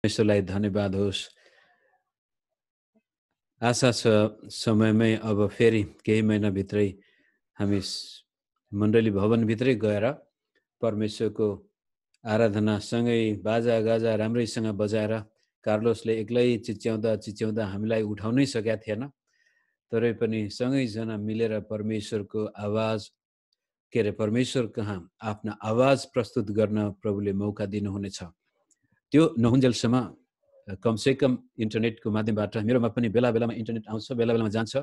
परमेश्वरलाई धन्यवाद होस्। आशा छ समयमै अब फेरि केही महिनाभित्रै हामी मण्डली भवनभित्रै गएर परमेश्वरको आराधना सँगै बाजागाजा राम्रैसँग बजाएर कार्लोसले एक्लै चिच्याउँदा हामीलाई उठाउनै सकेका थिएन। तरै पनि सँगैजना मिलेर परमेश्वरको आवाज परमेश्वर कहाँ आफ्ना आवाज प्रस्तुत गर्न प्रभुले मौका दिनुहुनेछ। त्यो नहुन्जेलसम्म कमसेकम इन्टरनेटको माध्यमबाट मेरोमा पनि बेला बेलामा इन्टरनेट आउँछ, बेला बेलामा जान्छ।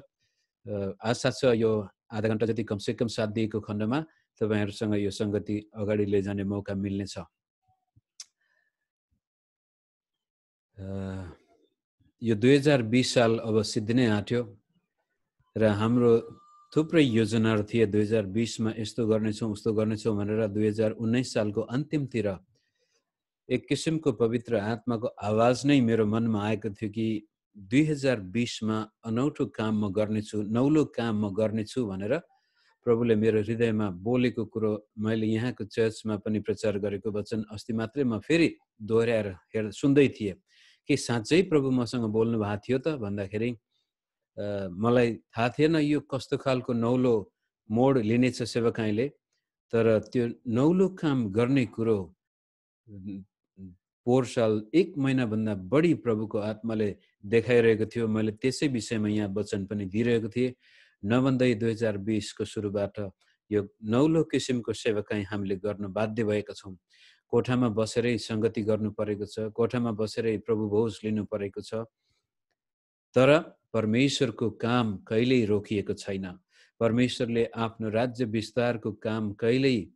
आशा छ यो आधा घण्टा जति कमसेकम साथ दिएको खण्डमा तपाईहरुसँग यो संगति अगाडि लैजाने मौका मिल्नेछ। यो 2020 साल अब सिद्धिनै आँट्यो र हाम्रो थुप्रै योजनाहरू थिए। 2020 मा यस्तो गर्नेछौँ उस्तो गर्नेछौँ भनेर 2019 सालको अन्तिमतिर एक किसिमको पवित्र आत्माको आवाज नै मेरो मनमा आएको थियो कि 2020 मा अनौठो काम म गर्नेछु, नौलो काम म गर्नेछु भनेर प्रभुले मेरो हृदयमा बोलेको कुरो मैले यहाँको चर्चमा पनि प्रचार गरेको वचन अस्ति मात्रै म फेरि दोहोर्याएर सुन्दै थिएँ कि साँच्चै प्रभु मसँग बोल्नु भएको थियो त भन्दाखेरि मलाई थाहा थिएन यो कस्तो खालको नौलो मोड लिनेछ सेवकाईले। तर त्यो नौलो काम गर्ने कुरो पोहोर साल 1 महिनाभन्दा बढी प्रभुको आत्माले देखाइरहेको थियो। मैले त्यसै विषयमा यहाँ वचन पनि दिइरहेको थिएँ। नभन्दै 2020 को सुरुबाट यो नौलो किसिमको सेवकाई हामीले गर्न बाध्य भएका छौँ। कोठामा बसेरै संगति गर्नु परेको छ, कोठामा बसेरै प्रभु भोज लिनु परेको छ। तर परमेश्वरको काम कहिल्यै रोकिएको छैन। परमेश्वरले आफ्नो राज्य विस्तारको काम कहिल्यै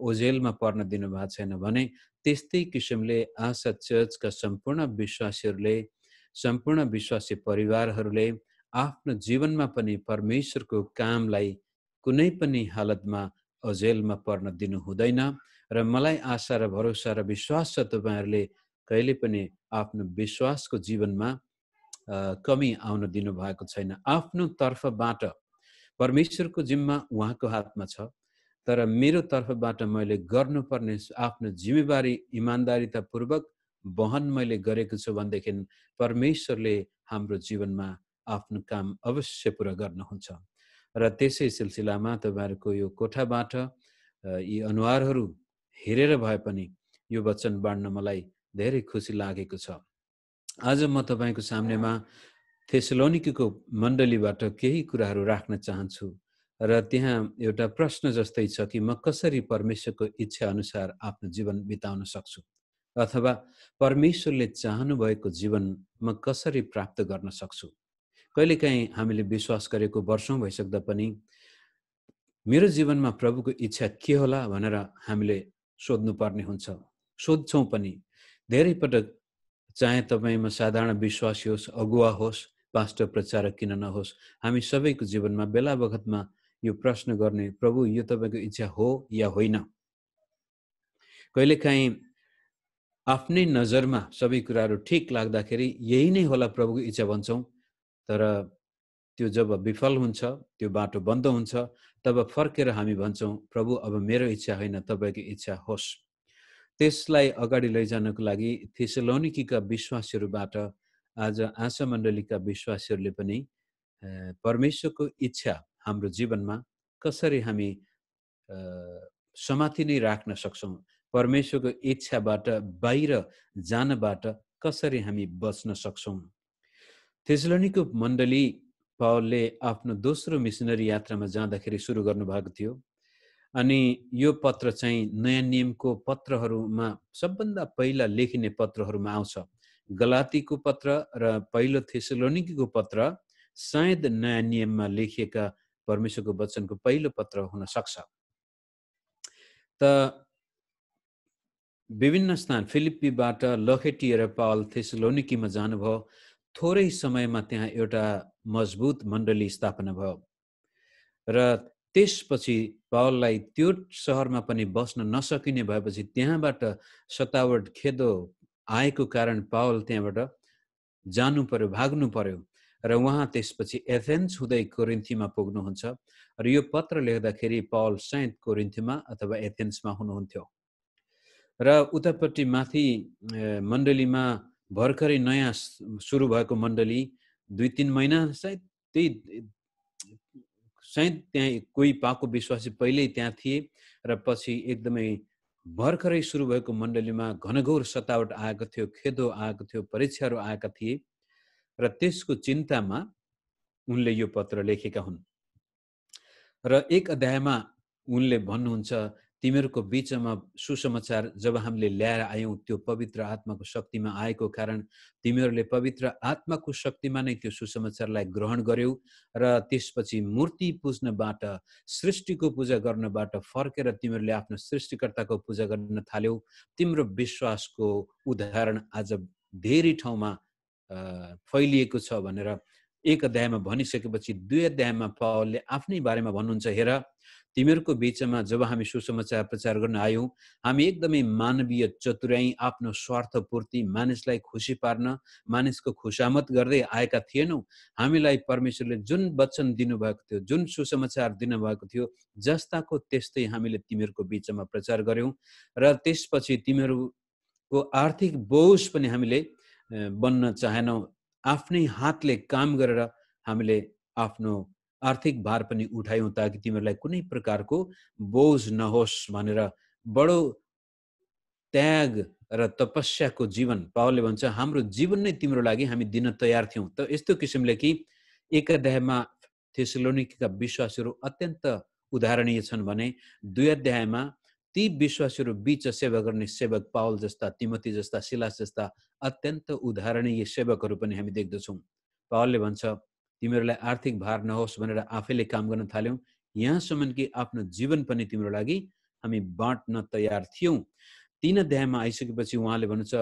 ओझेलमा पर्न दिनु भएको छैन भने त्यस्तै किसिमले आशा चर्चका सम्पूर्ण विश्वासीहरूले, सम्पूर्ण विश्वासी परिवारहरूले आफ्नो जीवनमा पनि परमेश्वरको कामलाई कुनै पनि हालतमा ओझेलमा पर्न दिनु हुँदैन। र मलाई आशा र भरोसा र विश्वास छ तपाईहरुले कहिले पनि आफ्नो विश्वासको जीवनमा कमी आउन दिनु भएको छैन। आफ्नो तर्फबाट परमेश्वरको जिम्मा उहाँको हातमा छ, तर मेरो तर्फबाट मैले गर्नुपर्ने आफ्नो जिम्मेवारी इमानदारीतापूर्वक वहन मैले गरेको छु भनेदेखि परमेश्वरले हाम्रो जीवनमा आफ्नो काम अवश्य पूरा गर्नुहुन्छ। र त्यसै सिलसिलामा तपाईहरुको यो कोठाबाट यी अनुहारहरू हेरेर भए पनि यो वचन बाँड्न मलाई धेरै खुसी लागेको छ। आज म तपाईको सामनेमा थेसलोनिकीको मण्डलीबाट केही कुराहरू राख्न चाहन्छु र त्यहाँ एउटा प्रश्न जस्तै छ कि म कसरी परमेश्वरको इच्छा अनुसार आफ्नो जीवन बिताउन सक्छु, अथवा परमेश्वरले चाहनु भएको जीवन म कसरी प्राप्त गर्न सक्छु। कहिलेकाहीँ हामीले विश्वास गरेको वर्षौं भइसक्दा पनि मेरो जीवनमा प्रभुको इच्छा के होला भनेर हामीले सोध्नु पर्ने हुन्छ। सोध्छौं पनि धेरै पटक, चाहे तपाईमा साधारण विश्वासी होस्, अगुवा होस्, पास्टर प्रचारक किन नहोस्, हामी सबैको जीवनमा बेला बखतमा यो प्रश्न गर्ने, प्रभु यो तपाईको इच्छा हो या होइन। कहिलेकाहीँ आफ्नै नजरमा सबै कुराहरू ठिक लाग्दाखेरि यही नै होला प्रभुको इच्छा भन्छौं, तर त्यो जब विफल हुन्छ, त्यो बाटो बन्द हुन्छ, तब फर्केर हामी भन्छौं प्रभु अब मेरो इच्छा होइन, तपाईको इच्छा होस्। त्यसलाई अगाडि लैजानको लागि थेसलोनिकीका विश्वासीहरूबाट आज आशा मण्डलीका विश्वासीहरूले पनि परमेश्वरको इच्छा हाम्रो जीवनमा कसरी हामी समाति नै राख्न सक्छौं, परमेश्वरको इच्छाबाट बाहिर जानबाट कसरी हामी बच्न सक्छौं। थेसलोनिको मण्डली पावलले आफ्नो दोस्रो मिसनरी यात्रामा जाँदाखेरि सुरु गर्नुभएको थियो। अनि यो पत्र चाहिँ नयाँ नियमको पत्रहरूमा सबभन्दा पहिला लेखिने पत्रहरूमा आउँछ। गलातीको पत्र र पहिलो थेसलोनिकीको पत्र सायद नयाँ नियममा लेखिएका परमेश्वरको वचनको पहिलो पत्र हुन सक्छ। त विभिन्न स्थान फिलिप्पीबाट लखेटिएर पावल थेसलोनिकीमा जानुभयो। थोरै समयमा त्यहाँ एउटा मजबुत मण्डली स्थापना भयो र त्यसपछि पावललाई त्यो शहरमा पनि बस्न नसकिने भएपछि त्यहाँबाट सतावट खेदो आएको कारण पावल त्यहाँबाट जानु पर्यो, भाग्नु पर्यो र उहाँ त्यसपछि एथेन्स हुँदै कोरिन्थीमा पुग्नुहुन्छ। र यो पत्र लेख्दाखेरि पावल सायद कोरिन्थीमा अथवा एथेन्समा हुनुहुन्थ्यो। र उतापट्टि माथि मण्डलीमा भर्खरै नयाँ सुरु भएको मण्डली 2-3 महिना सायद त्यहाँ कोही पाको विश्वासी पहिल्यै त्यहाँ थिए र पछि एकदमै भर्खरै सुरु भएको मण्डलीमा घनघोर सतावट आएको थियो, खेदो आएको थियो, परीक्षाहरू आएका थिए र त्यसको चिन्तामा उनले यो पत्र लेखेका हुन्। र एक अध्यायमा उनले भन्नुहुन्छ, तिमीहरूको बीचमा सुसमाचार जब हामीले ल्याएर आयौँ त्यो पवित्र आत्माको शक्तिमा आएको कारण तिमीहरूले पवित्र आत्माको शक्तिमा नै त्यो सुसमाचारलाई ग्रहण गर्यौ र त्यसपछि मूर्ति पुज्नबाट, सृष्टिको पूजा गर्नबाट फर्केर तिमीहरूले आफ्नो सृष्टिकर्ताको पूजा गर्न थाल्यौ। तिम्रो विश्वासको उदाहरण आज धेरै ठाउँमा फैलिएको छ भनेर एक अध्यायमा भनिसकेपछि 2 अध्यायमा पावलले आफ्नै बारेमा भन्नुहुन्छ, हेर तिमीहरूको बीचमा जब हामी सुसमाचार प्रचार गर्न आयौँ, हामी एकदमै मानवीय चतुर्याई, आफ्नो स्वार्थपूर्ति, मानिसलाई खुसी पार्न, मानिसको खुशामत गर्दै आएका थिएनौँ। हामीलाई परमेश्वरले जुन वचन दिनुभएको थियो, जुन सुसमाचार दिनुभएको थियो, जस्ताको त्यस्तै हामीले तिमीहरूको बीचमा प्रचार गर्यौँ र त्यसपछि तिमीहरूको आर्थिक बोझ पनि हामीले बन्न चाहेनौँ। आफ्नै हातले काम गरेर हामीले आफ्नो आर्थिक भार पनि उठायौँ ताकि तिमीहरूलाई कुनै प्रकारको बोझ नहोस् भनेर बडो त्याग र तपस्याको जीवन पावलले भन्छ, हाम्रो जीवन नै तिम्रो लागि हामी दिन तयार थियौँ। त यस्तो किसिमले कि एक अध्यायमा थेसलोनिकेका विश्वासीहरू अत्यन्त उदाहरणीय छन् भने 2 अध्यायमा ती विश्वासीहरू बीच सेवा गर्ने सेवक पावल जस्ता, तिमोथी जस्ता, सिलास जस्ता अत्यन्त उदाहरणीय सेवकहरू पनि हामी देख्दछौँ। पावलले भन्छ, तिमीहरूलाई आर्थिक भार नहोस् भनेर आफैले काम गर्न थाल्यौँ, यहाँसम्म कि आफ्नो जीवन पनि तिम्रो लागि हामी बाँड्न तयार थियौँ। 3 अध्यायमा आइसकेपछि उहाँले भन्नुहुन्छ,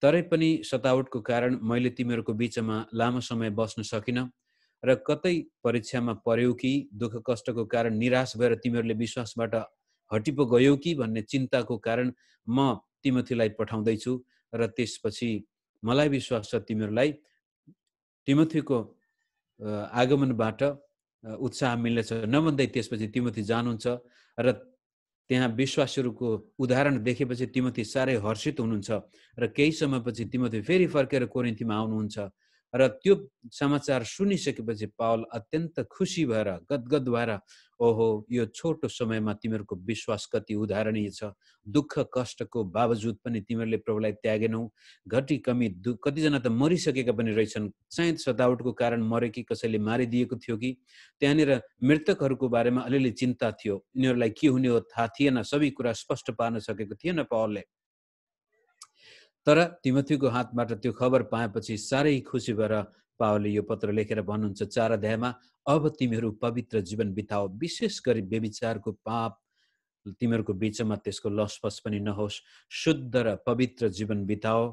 तरै पनि सतावटको कारण मैले तिमीहरूको बीचमा लामो समय बस्न सकिनँ र कतै परीक्षामा पर्यौ कि दुःख कष्टको कारण निराश भएर तिमीहरूले विश्वासबाट हटिपो गयौ कि भन्ने चिन्ताको कारण म तिमोथीलाई पठाउँदैछु र त्यसपछि मलाई विश्वास छ तिमीहरूलाई तिमोथीको आगमनबाट उत्साह मिल्नेछ। नभन्दै त्यसपछि तिमोथी जानुहुन्छ र त्यहाँ विश्वासीहरूको उदाहरण देखेपछि तिमोथी साह्रै हर्षित हुनुहुन्छ र केही समयपछि तिमोथी फेरि फर्केर कोरिन्थीमा आउनुहुन्छ र त्यो समाचार सुनिसकेपछि पावल अत्यन्त खुसी भएर, गदगद भएर, ओहो यो छोटो समयमा तिमीहरूको विश्वास कति उदाहरणीय छ, दुःख कष्टको बावजुद पनि तिमीहरूले प्रभुलाई त्यागेनौ, घटी कमी कतिजना त मरिसकेका पनि रहेछन्, सायद सतावटको कारण मरे कि कसैले मारिदिएको थियो कि, त्यहाँनिर मृतकहरूको बारेमा अलिअलि चिन्ता थियो, यिनीहरूलाई के हुने हो थाहा थिएन, सबै कुरा स्पष्ट पार्न सकेको थिएन पावलले। तर तिमोथीको हातबाट त्यो खबर पाएपछि साह्रै खुसी भएर पावलले यो पत्र लेखेर भन्नुहुन्छ 4 अध्यायमा, अब तिमीहरू पवित्र जीवन बिताओ, विशेष गरी व्यभिचारको पाप तिमीहरूको बीचमा त्यसको लसपस पनि नहोस्, शुद्ध र पवित्र जीवन बिताओ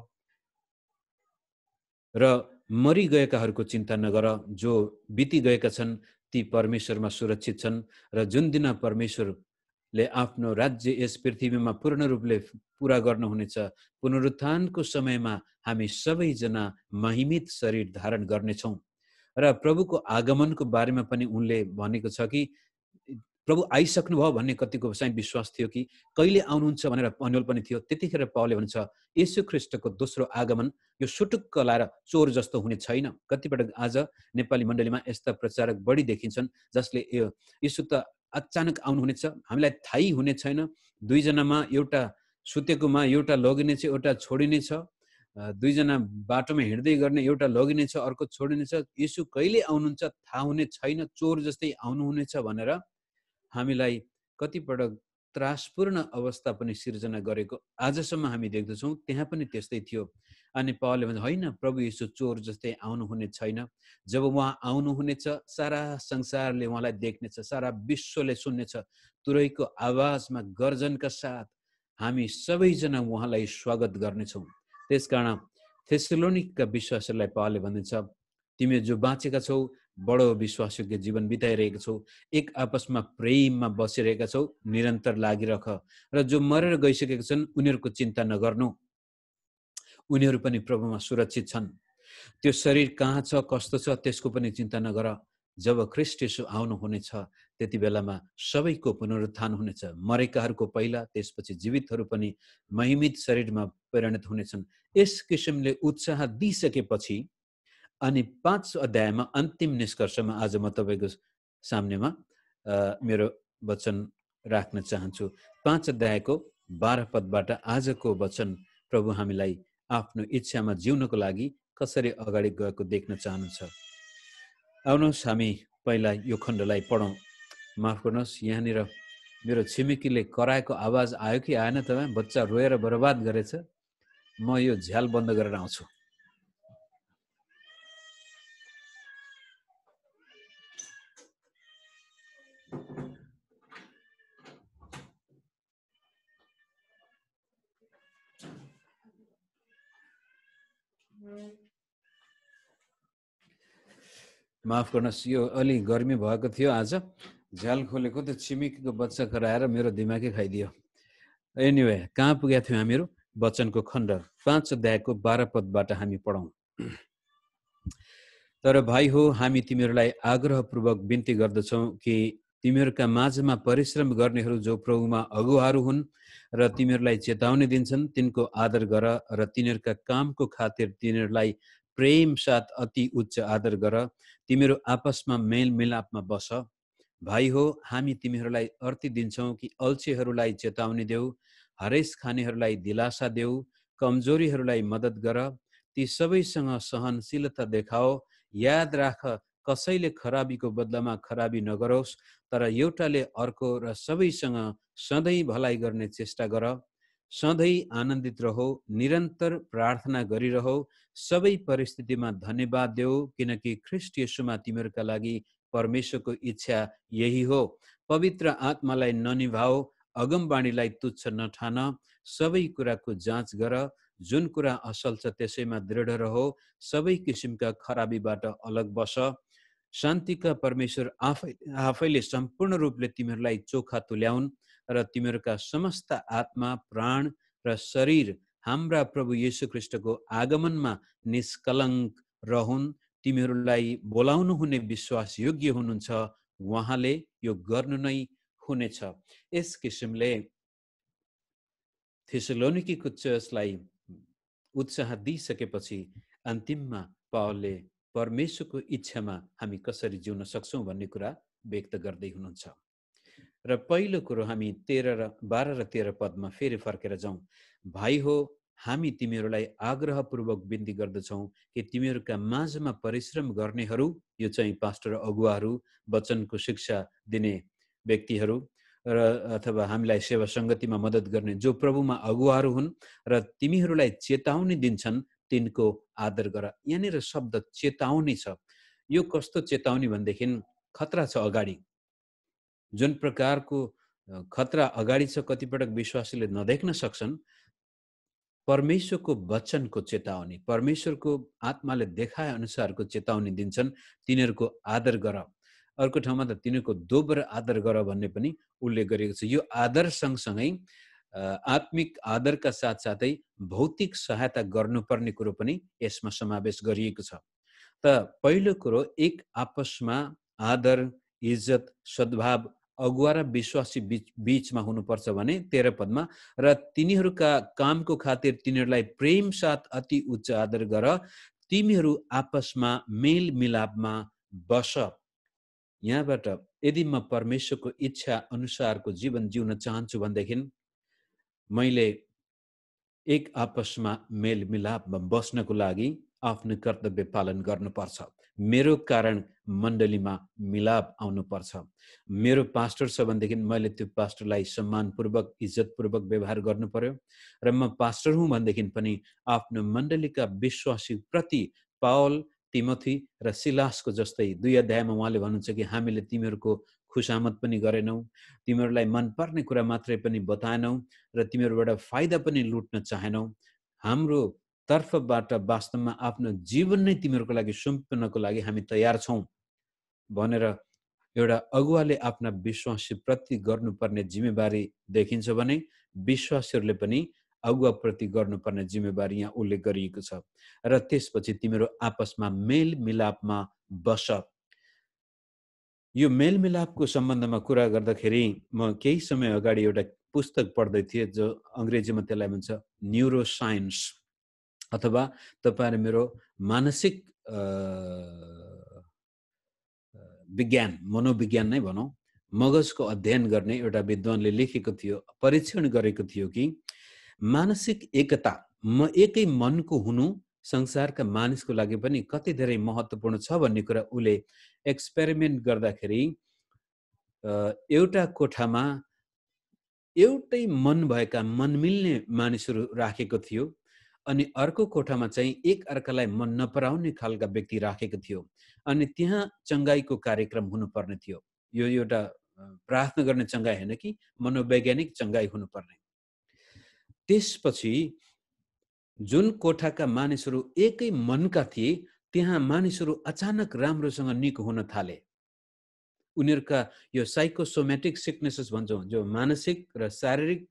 र मरिगएकाहरूको चिन्ता नगर, जो बितिगएका छन् ती परमेश्वरमा सुरक्षित छन् र जुन दिन परमेश्वरले आफ्नो राज्य यस पृथ्वीमा पूर्ण रूपले पूरा गर्नुहुनेछ, पुनरुत्थानको समयमा हामी सबैजना महिमित शरीर धारण गर्नेछौँ। र प्रभुको आगमनको बारेमा पनि उनले भनेको छ कि प्रभु आइसक्नु भयो भन्ने कतिको चाहिँ विश्वास थियो कि कहिले आउनुहुन्छ भनेर अन्यल पनि थियो। त्यतिखेर पावलले भन्छ, येशू ख्रीष्टको दोस्रो आगमन यो सुटुक्क लाएर चोर जस्तो हुने छैन। कतिपटक आज नेपाली मण्डलीमा यस्ता प्रचारक बढी देखिन्छन् जसले येशू त अचानक आउनुहुनेछ, हामीलाई थाहै हुने छैन, दुईजनामा एउटा सुतेकोमा एउटा लगिनेछ, एउटा छोडिनेछ, दुईजना बाटोमा हिँड्दै गर्ने, एउटा लगिनेछ, अर्को छोडिनेछ, येशू कहिले आउनुहुन्छ थाहा हुने छैन, चोर जस्तै आउनुहुनेछ भनेर हामीलाई कतिपटक त्रासपूर्ण अवस्था पनि सिर्जना गरेको आजसम्म हामी देख्दछौँ। त्यहाँ पनि त्यस्तै थियो। अनि पावलले भन्छ, होइन, प्रभु येशू चोर जस्तै आउनुहुने छैन। जब उहाँ आउनुहुनेछ, सारा संसारले उहाँलाई देख्नेछ, सारा विश्वले सुन्नेछ, तुरैको आवाजमा गर्जनका साथ हामी सबैजना उहाँलाई स्वागत गर्नेछौँ। त्यसकारण थेसलोनिकका विश्वासीहरूलाई पावलले भनिन्छ, तिमी जो बाँचेका छौ, बडो विश्वासयोग्य जीवन बिताइरहेका छौ, एक आपसमा प्रेममा बसिरहेका छौ, निरन्तर लागिरह र जो मरेर गइसकेका छन् उनीहरूको चिन्ता नगर्नु, उनीहरू पनि प्रभुमा सुरक्षित छन्। त्यो शरीर कहाँ छ, कस्तो छ, त्यसको पनि चिन्ता नगर। जब ख्रीष्ट येशू आउनुहुनेछ त्यति बेलामा सबैको पुनरुत्थान हुनेछ। मरेकाहरूको पहिला, त्यसपछि जीवितहरू पनि महिमित शरीरमा परिणत हुनेछन्। यस किसिमले उत्साह दिइसकेपछि अनि 5 अध्यायमा अन्तिम निष्कर्षमा आज म तपाईँको सामनेमा मेरो वचन राख्न चाहन्छु। 5 अध्यायको 12 पदबाट आजको वचन प्रभु हामीलाई आफ्नो इच्छामा जिउनको लागि कसरी अगाडि गएको देख्न चाहनुहुन्छ। आउनुहोस् हामी पहिला यो खण्डलाई पढौँ। माफ गर्नुहोस्, यहाँनिर मेरो छिमेकीले कराएको आवाज आयो कि आएन तपाईँ? बच्चा रोएर बर्बाद गरेछ। म यो झ्याल बन्द गरेर आउँछु। माफ गर्नुहोस्, यो अलि गर्मी भएको थियो आज, झ्याल खोलेको त्यो छिमेकीको बच्चा कराएर मेरो दिमागै खाइदियो। एनिवे, कहाँ पुगेका थियौँ हामीहरू? वचनको खण्ड 5 अध्यायको 12 पदबाट हामी पढौँ। तर भाइ हो, हामी तिमीहरूलाई आग्रहपूर्वक बिन्ती गर्दछौँ कि तिमीहरूका माझमा परिश्रम गर्नेहरू जो प्रभुमा अगुवाहरू हुन् र तिमीहरूलाई चेतावनी दिन्छन्, तिनको आदर गर र तिनीहरूका कामको खातिर तिनीहरूलाई प्रेम साथ अति उच्च आदर गर। तिमीहरू आपसमा मेलमिलापमा बस। भाइ हो, हामी तिमीहरूलाई अर्ती दिन्छौँ कि अल्छीहरूलाई चेतावनी देऊ, हरेस खानेहरूलाई दिलासा देऊ, कमजोरीहरूलाई मद्दत गर, ती सबैसँग सहनशीलता देखाओ। याद राख, कसैले खराबीको बदलामा खराबी नगरोस्, तर एउटाले अर्को र सबैसँग सधैँ भलाइ गर्ने चेष्टा गर। सधैँ आनन्दित रहो, निरन्तर प्रार्थना गरिरहो, सबै परिस्थितिमा धन्यवाद देऊ, किनकि ख्रीष्ट येशूमा तिमीहरूका लागि परमेश्वरको इच्छा यही हो। पवित्र आत्मालाई ननिभाओ, अगमवाणीलाई तुच्छ नठान, सबै कुराको जाँच गर, जुन कुरा असल छ त्यसैमा दृढ रहो, सबै किसिमका खराबीबाट अलग बस। शान्तिका परमेश्वर आफैले सम्पूर्ण रूपले तिमीहरूलाई चोखा तुल्याउन् र तिमीहरूका समस्त आत्मा, प्राण र शरीर हाम्रा प्रभु येशू ख्रीष्टको आगमनमा निष्कलङ्क रहन्। तिमीहरूलाई बोलाउनु हुने विश्वास योग्य हुनुहुन्छ, उहाँले यो गर्नु नै हुनेछ। यस किसिमले थेसलोनिकीको चर्चलाई उत्साह दिइसकेपछि अन्तिममा पावलले परमेश्वरको इच्छामा हामी कसरी जिउन सक्छौँ भन्ने कुरा व्यक्त गर्दै हुनुहुन्छ। र पहिलो कुरो हामी 12 र 13 पदमा फेरि फर्केर जाउँ। भाइ हो, हामी तिमीहरूलाई आग्रहपूर्वक बिन्ती गर्दछौँ कि तिमीहरूका माझमा परिश्रम गर्नेहरू, यो चाहिँ पास्टर अगुवाहरू, वचनको शिक्षा दिने व्यक्तिहरू र अथवा हामीलाई सेवा सङ्गतिमा मद्दत गर्ने जो प्रभुमा अगुवाहरू हुन् र तिमीहरूलाई चेतावनी दिन्छन्, तिनको आदर गर। यहाँनिर शब्द चेतावनी छ। यो कस्तो चेतावनी भनेदेखि खतरा छ अगाडि। जुन प्रकारको खतरा अगाडि छ, कतिपटक विश्वासीले नदेख्न सक्छन्। परमेश्वरको वचनको चेतावनी, परमेश्वरको आत्माले देखाए अनुसारको चेतावनी दिन्छन्, तिनीहरूको आदर गर। अर्को ठाउँमा त तिनीहरूको दोब्बर आदर गर भन्ने पनि उल्लेख गरिएको छ। यो आदर सँगसँगै आत्मिक आदरका साथसाथै भौतिक सहायता गर्नुपर्ने कुरो पनि यसमा समावेश गरिएको छ। त पहिलो कुरो, एक आपसमा आदर, इज्जत, सद्भाव अगुवा र विश्वासी बीचमा हुनुपर्छ भने 13 पदमा, र तिनीहरूका कामको खातिर तिनीहरूलाई प्रेम साथ अति उच्च आदर गर, तिमीहरू आपसमा मेल मिलापमा बस। यहाँबाट यदि म परमेश्वरको इच्छा अनुसारको जीवन जिउन चाहन्छु भनेदेखि मैले एक आपसमा मेल मिलापमा बस्नको लागि आफ्नो कर्तव्य पालन गर्नुपर्छ। मेरो कारण मण्डलीमा मिलाप आउनुपर्छ। मेरो पास्टर छ भनेदेखि मैले त्यो पास्टरलाई सम्मानपूर्वक, इज्जतपूर्वक व्यवहार गर्नु पर्यो। र म पास्टर हुँ भनेदेखि पनि आफ्नो मण्डलीका विश्वासी प्रति पावल, तिमोथी र सिलासको जस्तै 2 अध्यायमा उहाँले भन्नुहुन्छ कि हामीले तिमीहरूको खुशामद पनि गरेनौँ, तिमीहरूलाई मनपर्ने कुरा मात्रै पनि बताएनौँ र तिमीहरूबाट फाइदा पनि लुट्न चाहेनौँ। हाम्रो तर्फबाट वास्तवमा आफ्नो जीवन नै तिमीहरूको लागि सुम्पनको लागि हामी तयार छौँ भनेर एउटा अगुवाले आफ्ना विश्वासीप्रति गर्नुपर्ने जिम्मेवारी देखिन्छ भने विश्वासीहरूले पनि अगुवाप्रति गर्नुपर्ने जिम्मेवारी यहाँ उल्लेख गरिएको छ। र त्यसपछि तिमीहरू आपसमा मेल मिलापमा बस। यो मेलमिलापको सम्बन्धमा कुरा गर्दाखेरि म केही समय अगाडि एउटा पुस्तक पढ्दै थिएँ, जो अङ्ग्रेजीमा त्यसलाई भन्छ न्युरो साइन्स, अथवा तपाईहरु मेरो मानसिक विज्ञान, मनोविज्ञान नै भनौँ, मगजको अध्ययन गर्ने एउटा विद्वानले लेखेको थियो, परीक्षण गरेको थियो कि मानसिक एकता, एकै मनको हुनु संसारका मानिसको लागि पनि कति धेरै महत्त्वपूर्ण छ भन्ने कुरा उले एक्सपेरिमेन्ट गर्दाखेरि एउटा कोठामा एउटै मन भएका, मन मिल्ने मानिसहरू राखेको थियो, अनि अर्को कोठामा चाहिँ एक अर्कालाई मन नपराउने खालका व्यक्ति राखेको थियो, अनि त्यहाँ चङ्गाईको कार्यक्रम हुनुपर्ने थियो। यो एउटा प्रार्थना गर्ने चङ्गाई हैन कि मनोवैज्ञानिक चङ्गाई हुनुपर्ने। त्यसपछि जुन कोठाका मानिसहरू एकै मनका थिए, त्यहाँ मानिसहरू अचानक राम्रोसँग निको हुन थाले। उनीहरूका यो साइकोसोमेटिक सिकनेसेस भन्छौँ, जो मानसिक र शारीरिक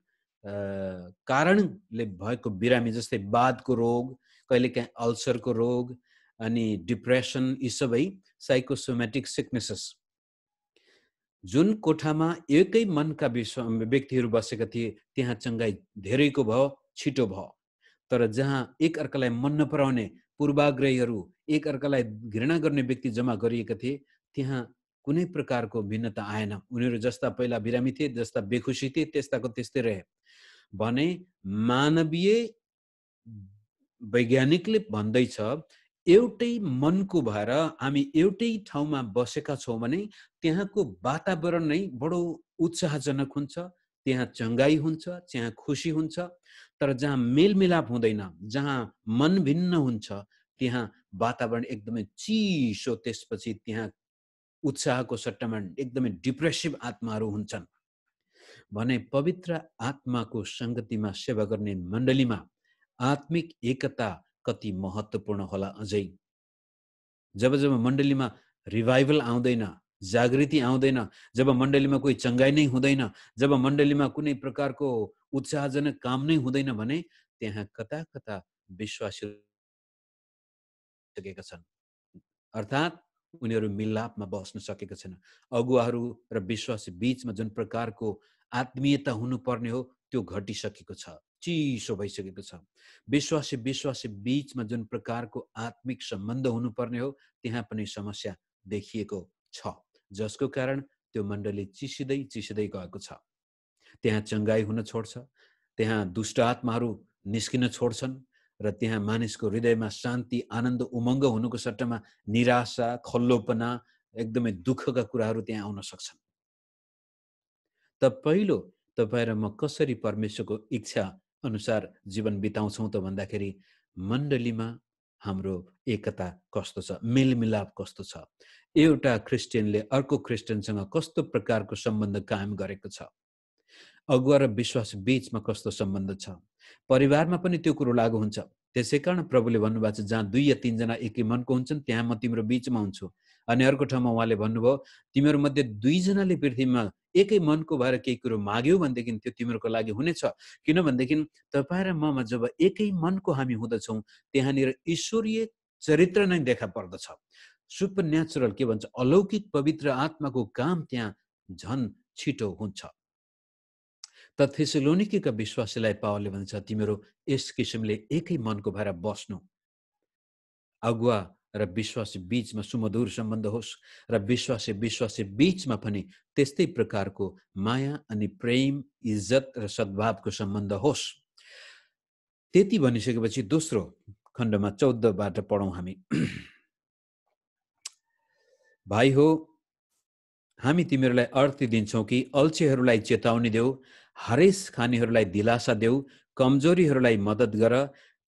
कारणले भएको बिरामी, जस्तै बादको रोग, कहिलेकाहीँ अल्सरको रोग, अनि डिप्रेसन, यी सबै साइकोसोमेटिक सिकनेसेस। जुन कोठामा एकै मनका व्यक्तिहरू बसेका थिए, त्यहाँ चङ्गाई धेरैको भयो, छिटो भयो। तर जहाँ एक अर्कालाई मन नपराउने पूर्वाग्रहीहरू, एक अर्कालाई घृणा गर्ने व्यक्ति जम्मा गरिएका थिए, त्यहाँ कुनै प्रकारको भिन्नता आएन। उनीहरू जस्ता पहिला बिरामी थिए, जस्ता बेखुसी थिए, त्यस्ताको त्यस्तै रहे। भने मानवीय वैज्ञानिकले भन्दैछ, एउटै मनको भएर हामी एउटै ठाउँमा बसेका छौँ भने त्यहाँको वातावरण नै बडो उत्साहजनक हुन्छ, त्यहाँ चङ्गाई हुन्छ, त्यहाँ खुसी हुन्छ। तर जहाँ मेलमिलाप हुँदैन, जहाँ मन भिन्न हुन्छ, त्यहाँ वातावरण एकदमै चिसो, त्यसपछि त्यहाँ उत्साहको सट्टामा एकदमै डिप्रेसिभ आत्माहरू हुन्छन्। भने पवित्र आत्माको संगतिमा सेवा गर्ने मण्डलीमा आत्मिक एकता कति महत्त्वपूर्ण होला अझै। जब जब मण्डलीमा रिभाइभल आउँदैन, जागृति आउँदैन, जब मण्डलीमा कोही चङ्गाई नै हुँदैन, जब मण्डलीमा कुनै प्रकारको उत्साहजनक काम नै हुँदैन भने त्यहाँ कता कता विश्वासी सकेका छन्, अर्थात् उनीहरू मिलापमा बस्न सकेका छैन। अगुवाहरू र विश्वासी बीचमा जुन प्रकारको आत्मीयता हुनुपर्ने हो, त्यो घटिसकेको छ, चिसो भइसकेको छ। विश्वासी बीचमा जुन प्रकारको आत्मिक सम्बन्ध हुनुपर्ने हो, त्यहाँ पनि समस्या देखिएको छ, जसको कारण त्यो मण्डली चिसिँदै चिसिँदै गएको छ। त्यहाँ चङ्गाई हुन छोड्छ, त्यहाँ दुष्ट आत्माहरू निस्किन छोड्छन्, र त्यहाँ मानिसको हृदयमा शान्ति, आनन्द, उमङ्ग हुनुको सट्टामा निराशा, खल्लोपना, एकदमै दुःखका कुराहरू त्यहाँ आउन सक्छन्। त पहिलो तपाईँ र म कसरी परमेश्वरको इच्छा अनुसार जीवन बिताउँछौँ त भन्दाखेरि मण्डलीमा हाम्रो एकता कस्तो छ, मेलमिलाप कस्तो छ, एउटा क्रिस्चियनले अर्को क्रिस्चियनसँग कस्तो प्रकारको सम्बन्ध कायम गरेको छ, अगुवा र विश्वास बीचमा कस्तो सम्बन्ध छ, परिवारमा पनि त्यो कुरो लागू हुन्छ। त्यसै कारण प्रभुले भन्नुभएको छ, जहाँ 2 या 3 जना एकै मनको हुन्छन्, त्यहाँ म तिम्रो बीचमा हुन्छु। अनि अर्को ठाउँमा उहाँले भन्नुभयो, तिम्रो मध्ये 2 जनाले पृथ्वीमा एकै मनको भएर केही कुरो माग्यौ भनेदेखि त्यो तिमीहरूको लागि हुनेछ। किनभनेदेखि तपाईँ र ममा जब एकै मनको हामी हुँदछौँ, त्यहाँनिर ईश्वरीय चरित्र नै देखा पर्दछ। सुपरन्याचुरल के भन्छ, अलौकिक पवित्र आत्माको काम त्यहाँ झन् छिटो हुन्छ। त थेसलोनिकेका विश्वासीलाई पावलले भन्छ, तिमीहरू यस किसिमले एकै मनको भएर बस्नु। अगुवा र विश्वासी बीचमा सुमधुर सम्बन्ध होस्, र विश्वासी बीचमा पनि त्यस्तै प्रकारको माया अनि प्रेम, इज्जत र सद्भावको सम्बन्ध होस्। त्यति भनिसकेपछि दोस्रो खण्डमा 14बाट पढौँ हामी। भाइ हो, हामी तिमीहरूलाई अर्थ दिन्छौँ कि अल्छेहरूलाई चेतावनी देऊ, हरेस खानेहरूलाई दिलासा देऊ, कमजोरीहरूलाई मद्दत गर,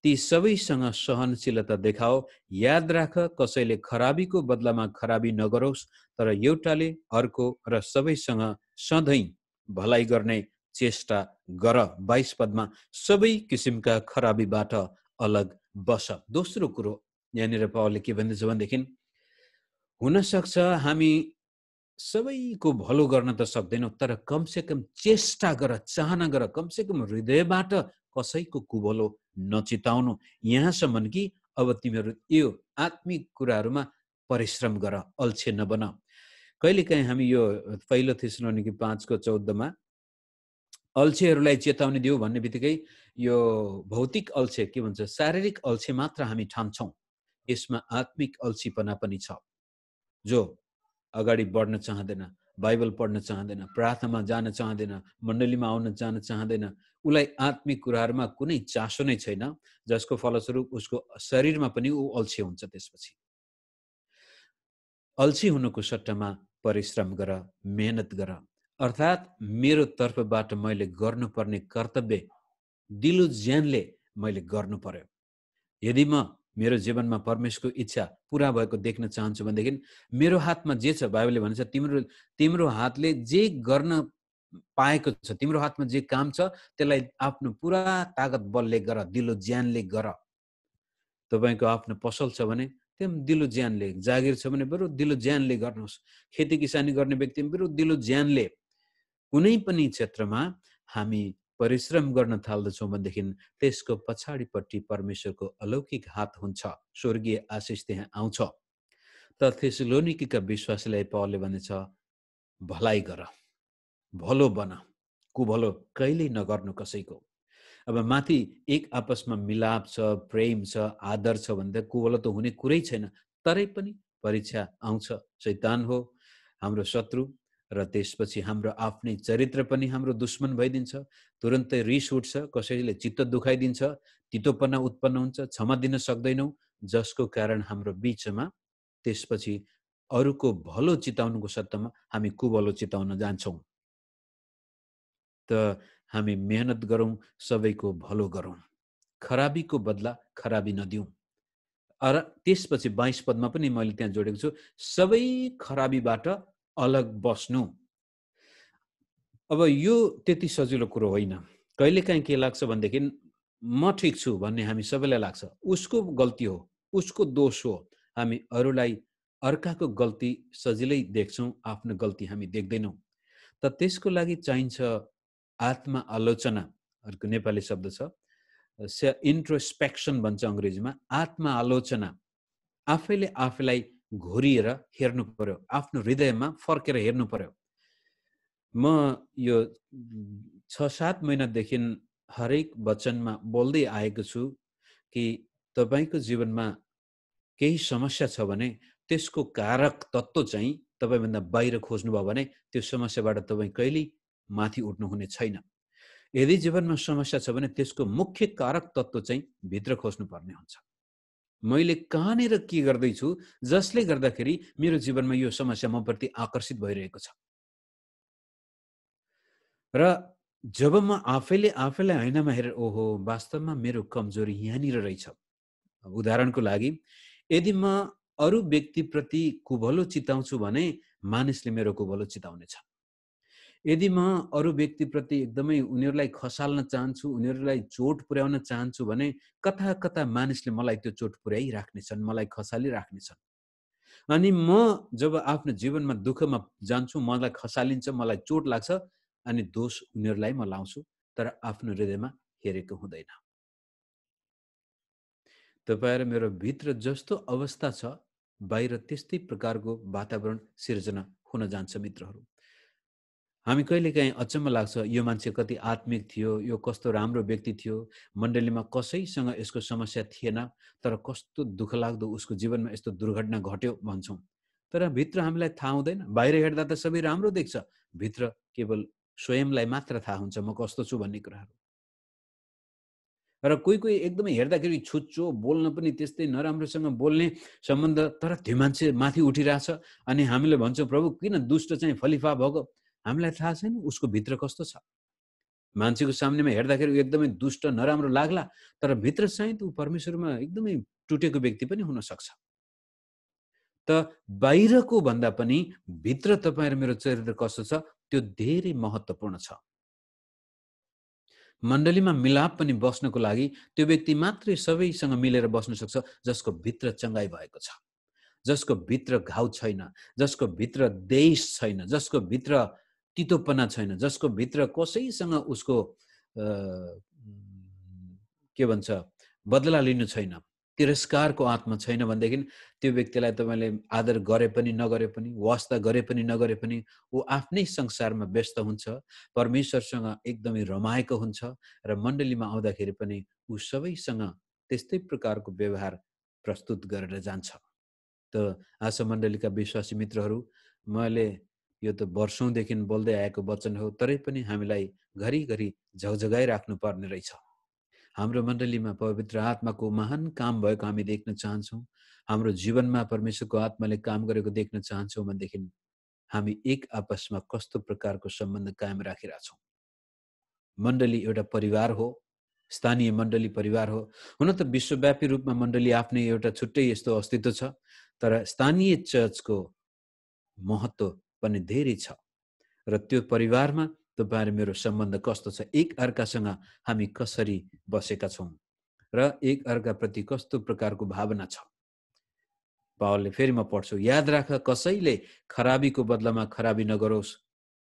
ती सबैसँग सहनशीलता देखाओ। याद राख, कसैले खराबीको बदलामा खराबी नगरोस्, तर एउटाले अर्को र सबैसँग सधैँ भलाइ गर्ने चेष्टा गर। 22 पदमा सबै किसिमका खराबीबाट अलग बस। दोस्रो कुरो यहाँनिर पावलले के भन्दैछ भनेदेखि, हुन सक्छ हामी सबैको भलो गर्न त सक्दैनौँ, तर कमसेकम चेष्टा गर, चाहना गर, कमसेकम हृदयबाट कसैको कुभलो नचिताउनु, यहाँसम्म कि अब तिमीहरू यो आत्मिक कुराहरूमा परिश्रम गर, अल्छे नबन। कहिलेकाहीँ हामी यो पहिलो थेसलोनिके 5:14 अल्छेहरूलाई चेतावनी दिऊ भन्ने बित्तिकै यो भौतिक अल्छे के भन्छ शारीरिक अल्छे मात्र हामी ठान्छौँ। यसमा आत्मिक अल्छीपना पनि छ। जो अगाडि बढ्न चाहँदैन, बाइबल पढ्न चाहँदैन, प्रार्थनामा जान चाहँदैन, मण्डलीमा आउन जान चाहँदैन, उसलाई आत्मिक कुराहरूमा कुनै चासो नै छैन, जसको फलस्वरूप उसको शरीरमा पनि ऊ अल्छे हुन्छ। त्यसपछि अल्छी हुनुको सट्टामा परिश्रम गर, मेहनत गर। अर्थात् मेरो तर्फबाट मैले गर्नुपर्ने कर्तव्य दिलो ज्यानले मैले गर्नु पर्यो। यदि म मेरो जीवनमा परमेश्वरको इच्छा पूरा भएको देख्न चाहन्छु भनेदेखि मेरो हातमा जे छ, बाइबलले भन्छ तिम्रो हातले जे गर्न पाएको छ, तिम्रो हातमा जे काम छ त्यसलाई आफ्नो पुरा तागत बलले गर, दिलो ज्यानले गर। तपाईको आफ्नो पसल छ भने त्यो दिलो ज्यानले, जागिर छ भने बरु दिलो ज्यानले गर्नुहोस्। खेती किसानी गर्ने व्यक्ति बरु दिलो ज्यानले। कुनै पनि क्षेत्रमा हामी परिश्रम गर्न थाल्दछौँ भनेदेखि त्यसको पछाडिपट्टि परमेश्वरको अलौकिक हात हुन्छ, स्वर्गीय आशिष त्यहाँ आउँछ। त थेसलोनिकेका विश्वासीलाई पौलले भनेछ, भलाइ गर, भलो बन, कुभलो कहिल्यै नगर्नु कसैको। अब माथि एक आपसमा मिलाप छ, प्रेम छ, आदर छ भन्दा कुभलो त हुने कुरै छैन। तरै पनि परीक्षा आउँछ, शैतान हो हाम्रो शत्रु, र त्यसपछि हाम्रो आफ्नै चरित्र पनि हाम्रो दुश्मन भइदिन्छ। तुरन्तै रिस उठ्छ, कसैले चित्त दुखाइदिन्छ, तितोपना उत्पन्न हुन्छ, क्षमा दिन सक्दैनौँ, जसको कारण हाम्रो बीचमा त्यसपछि अरूको भलो चिताउनुको सट्टामा हामी कुभलो चिताउन जान्छौँ। त हामी मेहनत गरौँ, सबैको भलो गरौँ, खराबीको बदला खराबी नदिउँ। र त्यसपछि 22 पदमा पनि मैले त्यहाँ जोडेको छु, सबै खराबीबाट अलग बस्नु। अब यो त्यति सजिलो कुरो होइन। कहिलेकाहीँ के लाग्छ भनेदेखि म ठिक छु भन्ने हामी सबैलाई लाग्छ। उसको गल्ती हो, उसको दोष हो। हामी अरूलाई अर्काको गल्ती सजिलै देख्छौँ, आफ्नो गल्ती हामी देख्दैनौँ। त त्यसको लागि चाहिन्छ आत्म आलोचना, अर्को नेपाली शब्द छ इन्ट्रोस्पेक्सन भन्छ अङ्ग्रेजीमा। आत्म आलोचना, आफैले आफैलाई घोरिएर हेर्नु पर्यो, आफ्नो हृदयमा फर्केर हेर्नु पर्यो। म यो 6-7 महिनादेखि हरेक वचनमा बोल्दै आएको छु कि तपाईको जीवनमा केही समस्या छ भने त्यसको कारक तत्त्व चाहिँ तपाईभन्दा बाहिर खोज्नुभयो भने त्यो समस्याबाट तपाईँ कहिल्यै माथि उठ्नु हुने छैन। यदि जीवनमा समस्या छ भने त्यसको मुख्य कारक तत्त्व चाहिँ भित्र खोज्नु पर्ने हुन्छ। मैले कहाँनिर के गर्दैछु जसले गर्दाखेरि मेरो जीवनमा यो समस्या म प्रति आकर्षित भइरहेको छ। र जब म आफैले आफैलाई ऐनामा हेरेर ओहो वास्तवमा मेरो कमजोरी यहाँनिर रहेछ। उदाहरणको लागि यदि म अरू व्यक्तिप्रति कुभलो चिताउँछु भने मानिसले मेरो कुभलो चिताउनेछ। यदि म अरू व्यक्तिप्रति एकदमै उनीहरूलाई खसाल्न चाहन्छु, उनीहरूलाई चोट पुर्याउन चाहन्छु भने कता कता मानिसले मलाई त्यो चोट पुर्याइराख्नेछन्, मलाई खसालिराख्नेछन्। अनि म जब आफ्नो जीवनमा दुःखमा जान्छु, मलाई खसालिन्छ, मलाई चोट लाग्छ, अनि दोष उनीहरूलाई म लाउँछु, तर आफ्नो हृदयमा हेरेको हुँदैन। तपाईँ र मेरो भित्र जस्तो अवस्था छ, बाहिर त्यस्तै प्रकारको वातावरण सिर्जना हुन जान्छ मित्रहरू। हामी कहिलेकाहीँ अचम्म लाग्छ, यो मान्छे कति आत्मिक थियो, यो कस्तो राम्रो व्यक्ति थियो, मण्डलीमा कसैसँग यसको समस्या थिएन, तर कस्तो दुःखलाग्दो उसको जीवनमा यस्तो दुर्घटना घट्यो भन्छौँ। तर भित्र हामीलाई थाहा हुँदैन। बाहिर हेर्दा त सबै राम्रो देख्छ, भित्र केवल स्वयंलाई मात्र थाहा हुन्छ म कस्तो छु भन्ने कुराहरू। र कोही कोही एकदमै हेर्दाखेरि छुच्चो, बोल्न पनि त्यस्तै नराम्रोसँग बोल्ने सम्बन्ध, तर त्यो मान्छे माथि उठिरहेछ अनि हामीले भन्छौँ प्रभु किन दुष्ट चाहिँ फलिफा भएको? हामीलाई थाहा छैन उसको भित्र कस्तो छ। मान्छेको सामनेमा हेर्दाखेरि एकदमै दुष्ट नराम्रो लाग्ला, तर भित्र चाहिँ ऊ परमेश्वरमा एकदमै टुटेको व्यक्ति पनि हुन सक्छ। त बाहिरको भन्दा पनि भित्र तपाईँ र मेरो चरित्र कस्तो छ त्यो धेरै महत्त्वपूर्ण छ। मण्डलीमा मिलाप पनि बस्नको लागि त्यो व्यक्ति मात्रै सबैसँग मिलेर बस्न सक्छ जसको भित्र चङ्गाई भएको छ, जसको भित्र घाउ छैन, जसको भित्र देश छैन, जसको भित्र तितोपना छैन, जसको भित्र कसैसँग उसको के भन्छ बदला लिनु छैन। तिरस्कारको आत्मा छैन भनेदेखि त्यो व्यक्तिलाई तपाईँले आदर गरे पनि नगरे पनि, वास्ता गरे पनि नगरे पनि ऊ आफ्नै संसारमा व्यस्त हुन्छ, परमेश्वरसँग एकदमै रमाएको हुन्छ र मण्डलीमा आउँदाखेरि पनि ऊ सबैसँग त्यस्तै प्रकारको व्यवहार प्रस्तुत गरेर जान्छ। त आज मण्डलीका विश्वासी मित्रहरू, मैले यो त वर्षौँदेखि बोल्दै आएको वचन हो, तरै पनि हामीलाई घरिघरि झगझगाइराख्नु पर्ने रहेछ। हाम्रो मण्डलीमा पवित्र आत्माको महान काम भएको हामी देख्न चाहन्छौँ, हाम्रो जीवनमा परमेश्वरको आत्माले काम गरेको देख्न चाहन्छौँ भनेदेखि हामी एक आपसमा कस्तो प्रकारको सम्बन्ध कायम राखिरहेछौँ। मण्डली एउटा परिवार हो, स्थानीय मण्डली परिवार हो। हुन त विश्वव्यापी रूपमा मण्डली आफ्नै एउटा छुट्टै यस्तो अस्तित्व छ, तर स्थानीय चर्चको महत्त्व पनि धेरै छ र त्यो परिवारमा तपाईँ र मेरो सम्बन्ध कस्तो छ, एक अर्कासँग हामी कसरी बसेका छौँ र एक अर्काप्रति कस्तो प्रकारको भावना छ। पावलले फेरि म पढ्छु, याद राख कसैले खराबीको बदलामा खराबी नगरोस्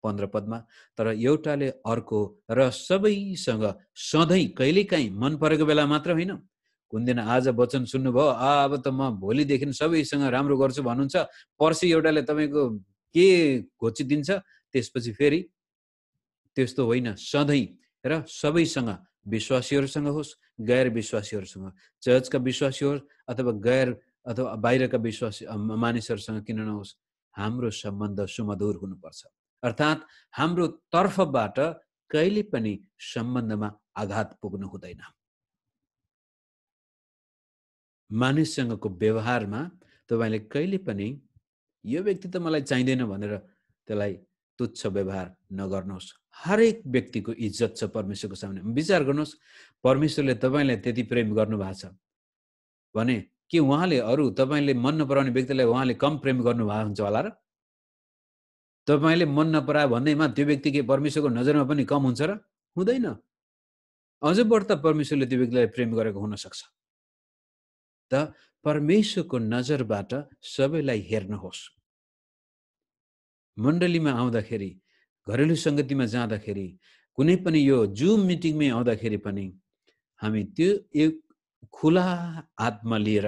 15 पदमा, तर एउटाले अर्को र सबैसँग सधैँ, कहिलेकाहीँ मन परेको बेला मात्र होइन। कुन दिन आज वचन सुन्नुभयो, अब त म भोलिदेखि सबैसँग राम्रो गर्छु भन्नुहुन्छ, पर्सि एउटाले तपाईँको के घोचिदिन्छ, त्यसपछि फेरि त्यस्तो होइन। सधैँ र सबैसँग, विश्वासीहरूसँग होस् गैर विश्वासीहरूसँग, चर्चका विश्वासी होस् अथवा गैर अथवा बाहिरका विश्वासी मानिसहरूसँग किन नहोस्, हाम्रो सम्बन्ध सुमधुर हुनुपर्छ। अर्थात् हाम्रो तर्फबाट कहिले पनि सम्बन्धमा आघात पुग्नु हुँदैन। मानिससँगको व्यवहारमा तपाईँले कहिले पनि यो व्यक्ति त मलाई चाहिँदैन भनेर त्यसलाई तुच्छ व्यवहार नगर्नुहोस्। हरेक व्यक्तिको इज्जत छ परमेश्वरको सामने। विचार गर्नुहोस्, परमेश्वरले तपाईँलाई त्यति प्रेम गर्नुभएको छ भने के उहाँले अरू तपाईँले मन नपराउने व्यक्तिलाई उहाँले कम प्रेम गर्नुभएको हुन्छ होला र? तपाईँले मन नपरायो भन्दैमा त्यो व्यक्ति के परमेश्वरको नजरमा पनि कम हुन्छ र? हुँदैन। अझ बढ्ता परमेश्वरले त्यो व्यक्तिलाई प्रेम गरेको हुन सक्छ। त परमेश्वरको नजरबाट सबैलाई हेर्नुहोस्। मण्डलीमा आउँदाखेरि, घरेलु सङ्गतिमा जाँदाखेरि, कुनै पनि यो जुम मिटिङमै आउँदाखेरि पनि हामी त्यो एक खुला आत्मा लिएर,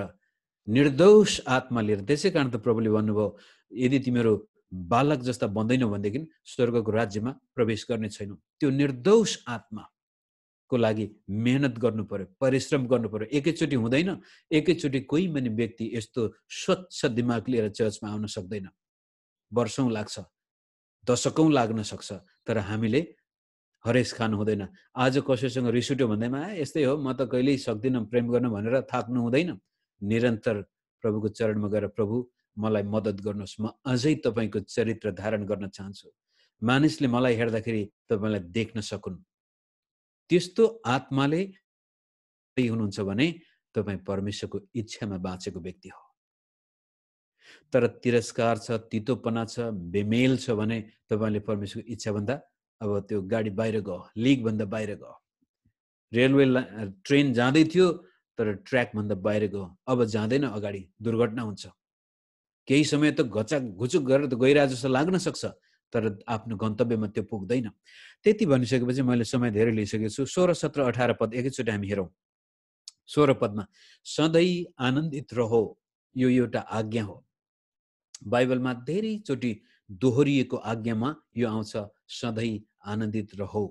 निर्दोष आत्मा लिएर, त्यसै कारण त प्रभुले भन्नुभयो, यदि तिमीहरू बालक जस्ता बन्दैनौ भनेदेखि स्वर्गको राज्यमा प्रवेश गर्ने छैनौ। त्यो निर्दोष आत्माको लागि मेहनत गर्नु पर्यो, परिश्रम गर्नु पर्यो। एकैचोटि हुँदैन। एकैचोटि कोही पनि व्यक्ति यस्तो स्वच्छ दिमाग लिएर चर्चमा आउन सक्दैन। वर्षौँ लाग्छ, दशकौँ लाग्न सक्छ, तर हामीले हरेस खानु हुँदैन। आज कसैसँग रिस उठ्यो भन्दैमा यस्तै हो, म त कहिल्यै सक्दिनँ प्रेम गर्न भनेर थाक्नु हुँदैन। निरन्तर प्रभुको चरणमा गएर, प्रभु मलाई मद्दत गर्नुहोस्, म अझै तपाईँको चरित्र धारण गर्न चाहन्छु, मानिसले मलाई हेर्दाखेरि तपाईँलाई देख्न सकुन्। त्यस्तो आत्माले हुनुहुन्छ भने तपाईँ परमेश्वरको इच्छामा बाँचेको व्यक्ति हो। तर तिरस्कार छ, तितोपना छ, बेमेल छ भने तपाईँले परमेश्वरको इच्छाभन्दा अब त्यो गाडी बाहिर गयो, लिगभन्दा बाहिर गयो। रेलवे ट्रेन जाँदै थियो तर ट्र्याकभन्दा बाहिर गयो, अब जाँदैन, अगाडि दुर्घटना हुन्छ। केही समय त घुचुक गरेर त गइरहेको जस्तो लाग्न सक्छ, तर आफ्नो गन्तव्यमा त्यो पुग्दैन। त्यति भनिसकेपछि मैले समय धेरै लिइसकेको छु। 16, 17, 18 पद एकैचोटि हामी हेरौँ। 16 पदमा सधैँ आनन्दित रहो, यो एउटा आज्ञा हो। बाइबलमा धेरैचोटि दोहोरिएको आज्ञामा यो आउँछ, सधैँ आनन्दित रहो।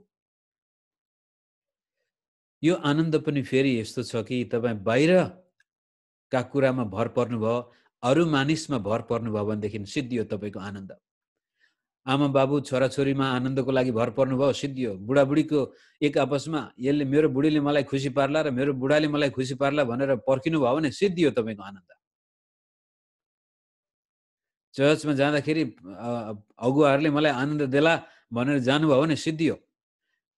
यो आनन्द पनि फेरि यस्तो छ कि तपाईँ बाहिरका कुरामा भर पर्नुभयो, अरू मानिसमा भर पर्नुभयो भनेदेखि सिद्धियो तपाईँको आनन्द। आमा बाबु छोराछोरीमा आनन्दको लागि भर पर्नुभयो, सिद्धियो। बुढाबुढीको एक आपसमा यसले मेरो बुढीले मलाई खुसी पार्ला र मेरो बुढाले मलाई खुसी पार्ला भनेर पर्खिनु भयो भने सिद्धियो तपाईँको आनन्द। चर्चमा जाँदाखेरि अगुवाहरूले मलाई आनन्द देला भनेर जानुभयो भने सिद्धियो।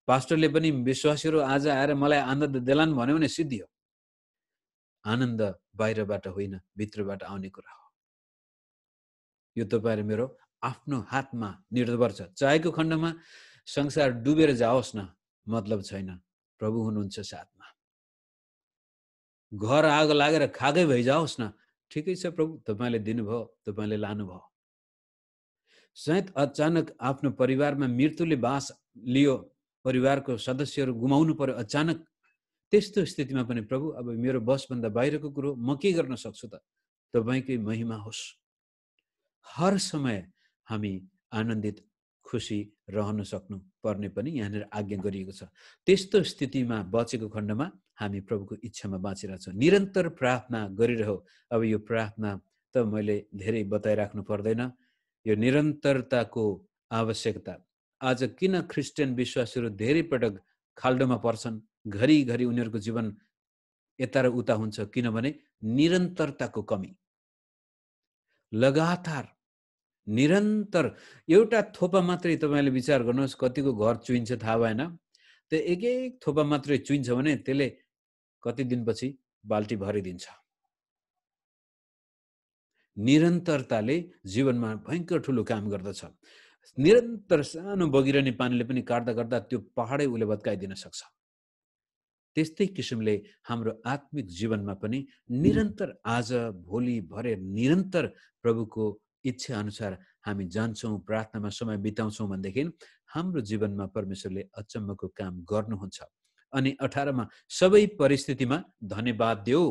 पास्टरले पनि विश्वासीहरू आज आएर मलाई आनन्द देलान् भन्यो भने सिद्धियो। आनन्द बाहिरबाट होइन, भित्रबाट आउने कुरा हो। यो तपाईँ र मेरो आफ्नो हातमा निर्भर छ। चाहेको खण्डमा संसार डुबेर जाओस् न, मतलब छैन, प्रभु हुनुहुन्छ साथमा। घर आगो लागेर खागै भइजाओस् न, ठिकै छ, प्रभु तपाईँले दिनुभयो, तपाईँले लानुभयो। सायद अचानक आफ्नो परिवारमा मृत्युले बास लियो, परिवारको सदस्यहरू गुमाउनु पर्यो अचानक, त्यस्तो स्थितिमा पनि प्रभु अब मेरो बसभन्दा बाहिरको कुरो म के गर्न सक्छु त? तपाईँकै महिमा होस्। हर समय हामी आनन्दित खुसी रहन सक्नु पर्ने पनि यहाँनिर आज्ञा गरिएको छ। त्यस्तो स्थितिमा बचेको खण्डमा हामी प्रभुको इच्छामा बाँचिरहेछौँ। निरन्तर प्रार्थना गरिरहौ। अब यो प्रार्थना त मैले धेरै बताइराख्नु पर्दैन। यो निरन्तरताको आवश्यकता। आज किन ख्रिस्टियन विश्वासीहरू धेरै पटक खाल्डोमा पर्छन्? घरिघरि उनीहरूको जीवन यता र उता हुन्छ, किनभने निरन्तरताको कमी। लगातार निरन्तर एउटा थोपा मात्रै तपाईँले विचार गर्नुहोस्, कतिको घर चुइन्छ थाहा भएन। त्यो एक एक थोपा मात्रै चुइन्छ भने त्यसले कति दिनपछि बाल्टी भरिदिन्छ। निरन्तरताले जीवनमा भयङ्कर ठुलो काम गर्दछ। निरन्तर सानो बगिरहने पानीले पनि काट्दा काट्दा त्यो पहाडै उसले भत्काइदिन सक्छ। त्यस्तै किसिमले हाम्रो आत्मिक जीवनमा पनि निरन्तर आज भोलि भरे निरन्तर प्रभुको इच्छा अनुसार हामी जान्छौँ, प्रार्थनामा समय बिताउँछौँ भनेदेखि हाम्रो जीवनमा परमेश्वरले अचम्मको काम गर्नुहुन्छ। अनि 18 मा सबै परिस्थितिमा धन्यवाद देऊ।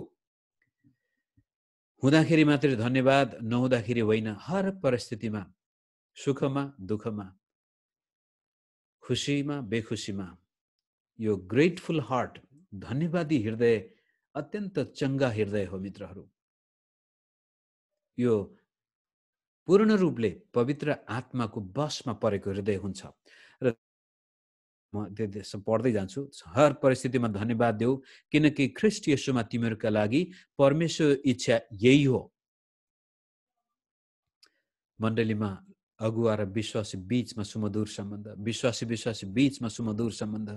हुँदाखेरि मात्रै धन्यवाद, नहुँदाखेरि होइन। हर परिस्थितिमा, सुखमा दुःखमा, खुसीमा बेखुसीमा, यो ग्रेटफुल हार्ट, धन्यवादी हृदय अत्यन्त चङ्गा हृदय हो मित्रहरू। यो पूर्ण रूपले पवित्र आत्माको बसमा परेको हृदय हुन्छ। र म त्यो पढ्दै जान्छु। हर परिस्थितिमा धन्यवाद देऊ, किनकि ख्रिस्ट येशूमा तिमीहरूका लागि परमेश्वर इच्छा यही हो। मण्डलीमा अगुवा र विश्वासी बीचमा सुमधुर सम्बन्ध, विश्वासी बीचमा सुमधुर सम्बन्ध,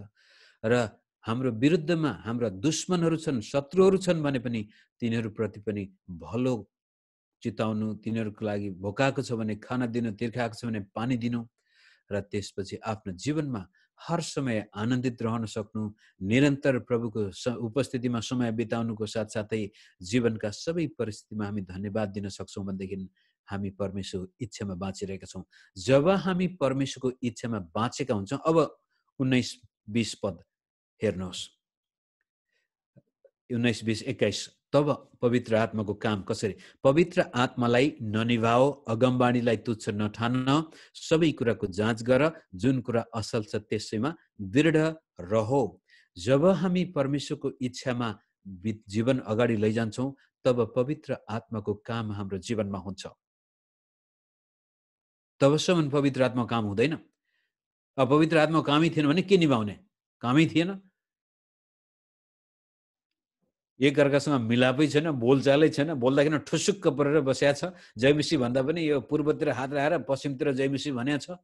र हाम्रो विरुद्धमा हाम्रा दुश्मनहरू छन्, शत्रुहरू छन् भने पनि तिनीहरूप्रति पनि भलो चिताउनु, तिनीहरूको लागि भोकाएको छ भने खाना दिनु, तिर्खाएको छ भने पानी दिनु, र त्यसपछि आफ्नो जीवनमा हर समय आनन्दित रहन सक्नु, निरन्तर प्रभुको उपस्थितिमा समय बिताउनुको साथसाथै जीवनका सबै परिस्थितिमा हामी धन्यवाद दिन सक्छौँ भनेदेखि हामी परमेश्वरको इच्छामा बाँचिरहेका छौँ। जब हामी परमेश्वरको इच्छामा बाँचेका हुन्छौँ, अब 19-20 पद हेर्नुहोस्, 19-20-21। तब पवित्र आत्माको काम कसरी? पवित्र आत्मालाई ननिभाओ, अगमबाणीलाई तुच्छ नठान, सबै कुराको जाँच गर, जुन कुरा असल छ त्यसैमा दृढ रहो। जब हामी परमेश्वरको इच्छामा जीवन अगाडि लैजान्छौँ, तब पवित्र आत्माको काम हाम्रो जीवनमा हुन्छ। तबसम्म पवित्र आत्मा काम हुँदैन। अब पवित्र आत्मा कामै थिएन भने के निभाउने? कामै थिएन, एक अर्कासँग मिलापै छैन, बोलचालै छैन, बोल्दाखेरि ठुसुक्क परेर बसेको छ। जयमसी भन्दा पनि यो पूर्वतिर हात राखेर पश्चिमतिर जयमसी भनेको छ।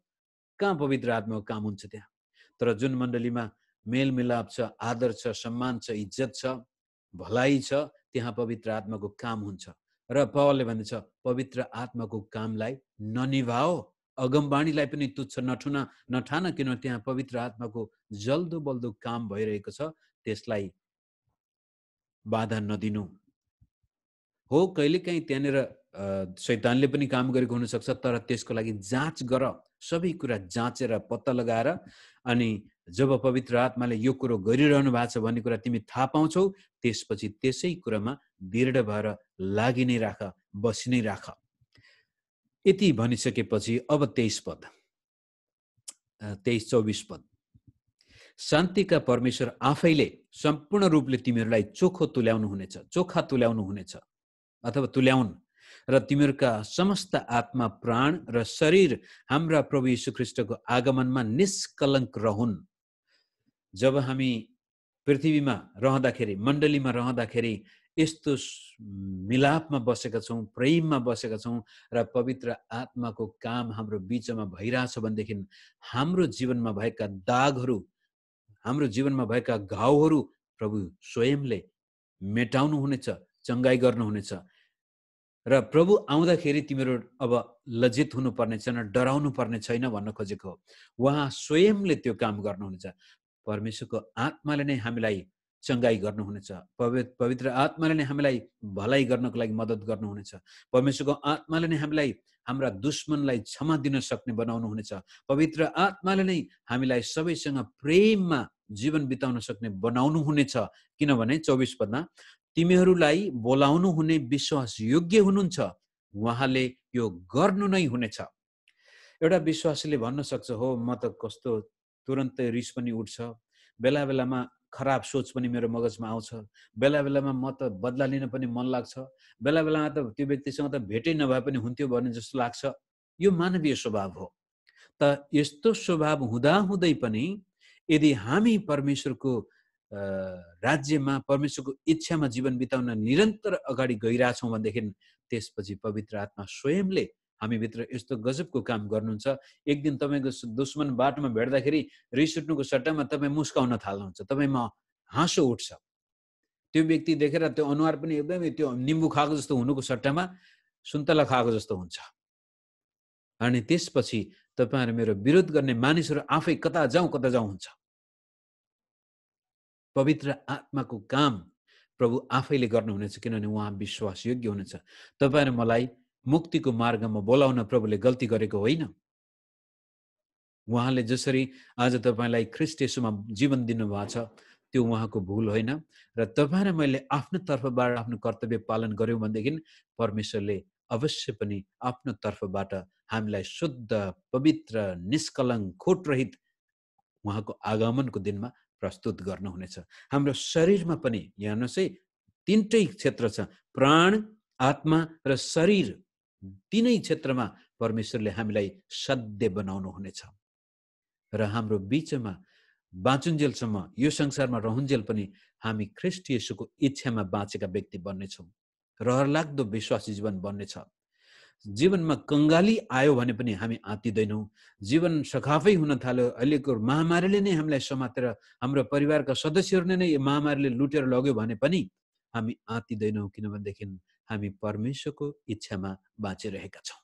कहाँ पवित्र आत्माको काम हुन्छ त्यहाँ? तर जुन मण्डलीमा मेलमिलाप छ, आदर छ, सम्मान छ, इज्जत छ, भलाइ छ, त्यहाँ पवित्र आत्माको काम हुन्छ। र पौलले भन्दछ पवित्र आत्माको कामलाई ननिभाओ, अगमबाणीलाई पनि तुच्छ नठान, किनभने त्यहाँ पवित्र आत्माको जल्दो बल्दो काम भइरहेको छ, त्यसलाई बाधा नदिनु। हो, कहिलेकाहीँ त्यहाँनिर शैतानले पनि काम गरेको हुनसक्छ, तर त्यसको लागि जाँच गर, सबै कुरा जाँचेर पत्ता लगाएर, अनि जब पवित्र आत्माले यो कुरो गरिरहनु भएको छ भन्ने कुरा तिमी थाहा पाउँछौ, त्यसपछि त्यसै कुरामा दृढ भएर लागि नै राख, बसी नै राख। यति भनिसकेपछि अब 23 पद, 23-24 पद। शान्तिका परमेश्वर आफैले सम्पूर्ण रूपले तिमीहरूलाई चोखा तुल्याउनु हुनेछ अथवा तुल्याउन्, र तिमीहरूका समस्त आत्मा, प्राण र शरीर हाम्रा प्रभु यीशु ख्रीष्टको आगमनमा निष्कलङ्क रहन्। जब हामी पृथ्वीमा रहँदाखेरि, मण्डलीमा रहँदाखेरि यस्तो मिलापमा बसेका छौँ, प्रेममा बसेका छौँ, र पवित्र आत्माको काम हाम्रो बीचमा भइरहेछ भनेदेखि हाम्रो जीवनमा भएका दागहरू, हाम्रो जीवनमा भएका घाउहरू प्रभु स्वयंले मेटाउनु हुनेछ, चङ्गाई गर्नुहुनेछ। र प्रभु आउँदाखेरि तिमीहरू अब लज्जित हुनुपर्ने छैन, डराउनु पर्ने छैन भन्न खोजेको हो। उहाँ स्वयंले त्यो काम गर्नुहुनेछ। परमेश्वरको आत्माले नै हामीलाई चङ्गाई गर्नुहुनेछ। पवित्र आत्माले नै हामीलाई भलाइ गर्नको लागि मद्दत गर्नुहुनेछ। परमेश्वरको आत्माले नै हामीलाई हाम्रा दुश्मनलाई क्षमा दिन सक्ने बनाउनुहुनेछ। पवित्र आत्माले नै हामीलाई सबैसँग प्रेममा जीवन बिताउन सक्ने बनाउनु हुनेछ। किनभने 24 पदमा तिमीहरूलाई बोलाउनु हुने विश्वास योग्य हुनुहुन्छ, उहाँले यो गर्नु नै हुनेछ। एउटा विश्वासीले भन्न सक्छ, हो म त कस्तो तुरन्तै रिस पनि उठ्छ, बेला बेलामा खराब सोच पनि मेरो मगजमा आउँछ, बेला बेलामा म त बदला लिन पनि मन लाग्छ, बेला बेलामा त त्यो व्यक्तिसँग त भेटै नभए पनि हुन्थ्यो भन्ने जस्तो लाग्छ। यो मानवीय स्वभाव हो। त यस्तो स्वभाव हुँदाहुँदै पनि यदि हामी परमेश्वरको राज्यमा, परमेश्वरको इच्छामा जीवन बिताउन निरन्तर अगाडि गइरहेछौँ भनेदेखि त्यसपछि पवित्र आत्मा स्वयंले हामीभित्र यस्तो गजबको काम गर्नुहुन्छ। एक दिन तपाईँको दुश्मन बाटोमा भेट्दाखेरि रिस उठ्नुको सट्टामा तपाईँ मुस्काउन थाल्नुहुन्छ, तपाईँमा हाँसो उठ्छ। त्यो व्यक्ति देखेर त्यो अनुहार पनि एकदमै त्यो निम्बु खाएको जस्तो हुनुको सट्टामा सुन्तला खाएको जस्तो हुन्छ। अनि त्यसपछि तपाईँहरू मेरो विरोध गर्ने मानिसहरू आफै कता जाउँ हुन्छ। पवित्र आत्माको काम प्रभु आफैले गर्नुहुनेछ, किनभने उहाँ विश्वासयोग्य हुनेछ। तपाईँ र मलाई मुक्तिको मार्गमा बोलाउन प्रभुले गल्ती गरेको होइन। उहाँले जसरी आज तपाईँलाई ख्रीष्ट येशूमा जीवन दिनुभएको छ, त्यो उहाँको भूल होइन। र तपाईँ र मैले आफ्नो तर्फबाट आफ्नो कर्तव्य पालन गर्यौँ भनेदेखि परमेश्वरले अवश्य पनि आफ्नो तर्फबाट हामीलाई शुद्ध, पवित्र, निष्कलङ्क, खोटरहित उहाँको आगमनको दिनमा प्रस्तुत गर्नुहुनेछ। हाम्रो शरीरमा पनि हेर्नुहोस् है, तीनटै क्षेत्र छ, प्राण, आत्मा र शरीर। तीनै क्षेत्रमा परमेश्वरले हामीलाई सध्य बनाउनु हुनेछ। र हाम्रो बीचमा बाँचुन्जेलसम्म, यो संसारमा रहन्जेल पनि हामी ख्रीष्ट येशूको इच्छामा बाँचेका व्यक्ति बन्नेछौँ। रहरलाग्दो विश्वासी जीवन बन्नेछ। जीवनमा कंगाली आयो भने पनि हामी आँतिदैनौँ। जीवन सखाफै हुन थाल्यो, अहिलेको महामारीले नै हामीलाई समातेर, हाम्रो परिवारका सदस्यहरूले नै यो महामारीले लुटेर लग्यो भने पनि हामी आँतिदैनौँ, किनभनेदेखि हामी परमेश्वरको इच्छामा बाँचिरहेका छौँ।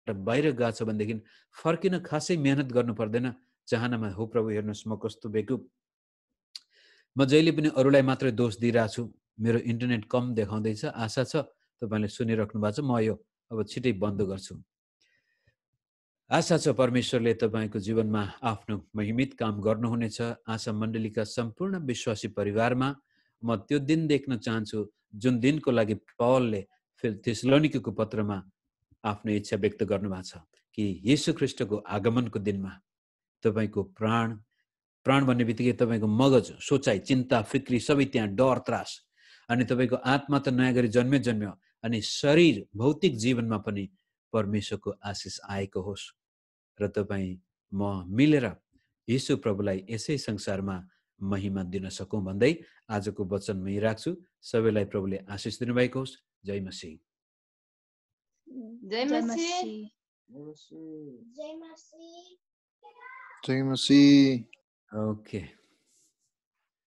बाहिर गएको छ भनेदेखि फर्किन खासै मेहनत गर्नु पर्दैन। चाहनामा हो प्रभु हेर्नुहोस् म कस्तो बेकुब, म जहिले पनि अरूलाई मात्रै दोष दिइरहेको छु। मेरो इन्टरनेट कम देखाउँदैछ, आशा छ तपाईँले सुनिराख्नु भएको छ। म यो अब छिटै बन्द गर्छु। आशा छ परमेश्वरले तपाईँको जीवनमा आफ्नो महिमित काम गर्नुहुनेछ। आशा मण्डलीका सम्पूर्ण विश्वासी परिवारमा म त्यो दिन देख्न चाहन्छु जुन दिनको लागि पौलले थेसलोनिकेको पत्रमा आफ्नो इच्छा व्यक्त गर्नुभएको छ कि येशू ख्रीष्टको आगमनको दिनमा तपाईँको प्राण भन्ने बित्तिकै तपाईँको मगज, सोचाइ, चिन्ता, फिक्री सबै त्यहाँ, डर, त्रास, अनि तपाईँको आत्मा त नयाँ गरी जन्म्यो, अनि शरीर, भौतिक जीवनमा पनि परमेश्वरको आशिष आएको होस् र तपाईँ म मिलेर येशू प्रभुलाई यसै संसारमा महिमा दिन सकौँ भन्दै आजको वचन मै राख्छु। सबैलाई प्रभुले आशिष दिनुभएको होस्। जय मसीह। जय मसीह। जय मसीह। ओके।